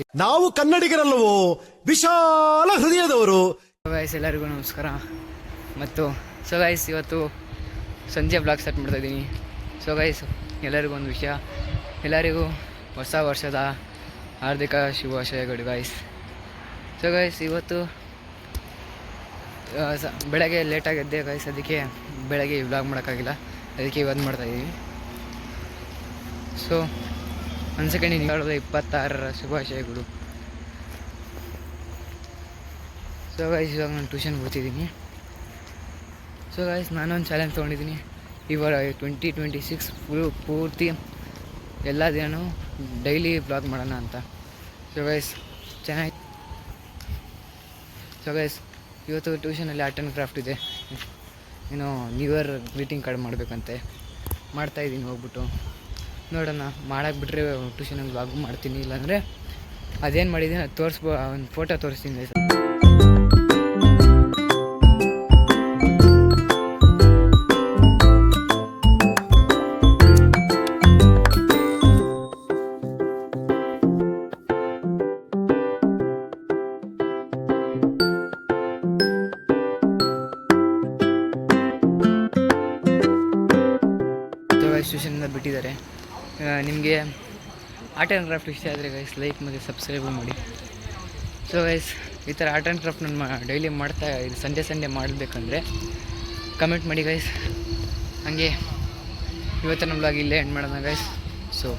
ನಾವು ಕನ್ನಡಿಗರಲ್ಲವೋ ವಿಶಾಲ ಹೃದಯದವರು. ಗೈಸ್ ಎಲ್ಲರಿಗೂ ನಮಸ್ಕಾರ. ಮತ್ತು ಸೊ ಗೈಸ್ ಇವತ್ತು ಸಂಜೆ ಬ್ಲಾಗ್ ಸ್ಟಾರ್ಟ್ ಮಾಡ್ತಾ ಇದ್ದೀನಿ. ಸೊ ಗೈಸ್ ಎಲ್ಲರಿಗೂ ಒಂದು ವಿಷಯ, ಎಲ್ಲರಿಗೂ ಹೊಸ ವರ್ಷದ ಹಾರ್ದಿಕ ಶುಭಾಶಯಗಳು ಗೈಸ್. ಸೊ ಗೈಸ್ ಇವತ್ತು ಬೆಳಗ್ಗೆ ಲೇಟಾಗಿ ಎದ್ದೆ ಗೈಸ್, ಅದಕ್ಕೆ ಬೆಳಗ್ಗೆ ವ್ಲಾಗ್ ಮಾಡೋಕ್ಕಾಗಿಲ್ಲ, ಅದಕ್ಕೆ ಇವತ್ತು ಮಾಡ್ತಾಯಿದ್ದೀವಿ. ಸೊ ಒಂದು ಸೆಕೆಂಡ್ 2026ರ ಶುಭಾಶಯಗಳು. ಸೊ ಗೈಸ್ ಇವಾಗ ನಾನು ಟ್ಯೂಷನ್ಗೆ ಹೋಗ್ತಿದ್ದೀನಿ. ಸೊ ಗೈಸ್ ನಾನೊಂದು ಚಾಲೆಂಜ್ ತೊಗೊಂಡಿದ್ದೀನಿ, ಇವಾಗ 2026 ಪೂರ್ತಿ ಎಲ್ಲ ದಿನವೂ ಡೈಲಿ ಬ್ಲಾಗ್ ಮಾಡೋಣ ಅಂತ. ಸೊ ಗೈಸ್ ಚೆನ್ನಾಗಿ. ಸೊ ಗೈಸ್ ಇವತ್ತು ಟ್ಯೂಷನಲ್ಲಿ ಆರ್ಟ್ ಆ್ಯಂಡ್ ಕ್ರಾಫ್ಟ್ ಇದೆ, ಏನೋ ನ್ಯೂ ಇಯರ್ ಗ್ರೀಟಿಂಗ್ ಕಾರ್ಡ್ ಮಾಡಬೇಕಂತೆ, ಮಾಡ್ತಾಯಿದ್ದೀನಿ. ಹೋಗ್ಬಿಟ್ಟು ನೋಡೋಣ, ಮಾಡೋಕ್ಕೆ ಬಿಟ್ಟರೆ ಟ್ಯೂಷನಲ್ಲಿ ಬ್ಲಾಗ್ ಮಾಡ್ತೀನಿ, ಇಲ್ಲಾಂದರೆ ಅದೇನು ಮಾಡಿದ್ದೀನಿ ಅದು ಒಂದು ಫೋಟೋ ತೋರಿಸ್ತೀನಿ ಗೈಸ್. ಟ್ಯೂಷನಿಂದ ಬಿಟ್ಟಿದ್ದಾರೆ. ನಿಮಗೆ ಆರ್ಟ್ ಆ್ಯಂಡ್ ಕ್ರಾಫ್ಟ್ ಇಷ್ಟ ಆದರೆ ಗೈಸ್ ಲೈಕ್ ಮತ್ತು ಸಬ್ಸ್ಕ್ರೈಬ್ ಮಾಡಿ. ಸೊ ಗೈಸ್ ಈ ಥರ ಆರ್ಟ್ ಆ್ಯಂಡ್ ಕ್ರಾಫ್ಟ್ ನಾನು ಡೈಲಿ ಮಾಡ್ತಾ ಇದು ಸಂಡೇ ಮಾಡಬೇಕಂದ್ರೆ ಕಮೆಂಟ್ ಮಾಡಿ ಗೈಸ್. ಹಾಗೆ ಇವತ್ತಿನ ಬ್ಲಾಗ್ ಇಲ್ಲೇ ಎಂಡ್ ಮಾಡೋಣ ಗೈಸ್. ಸೊ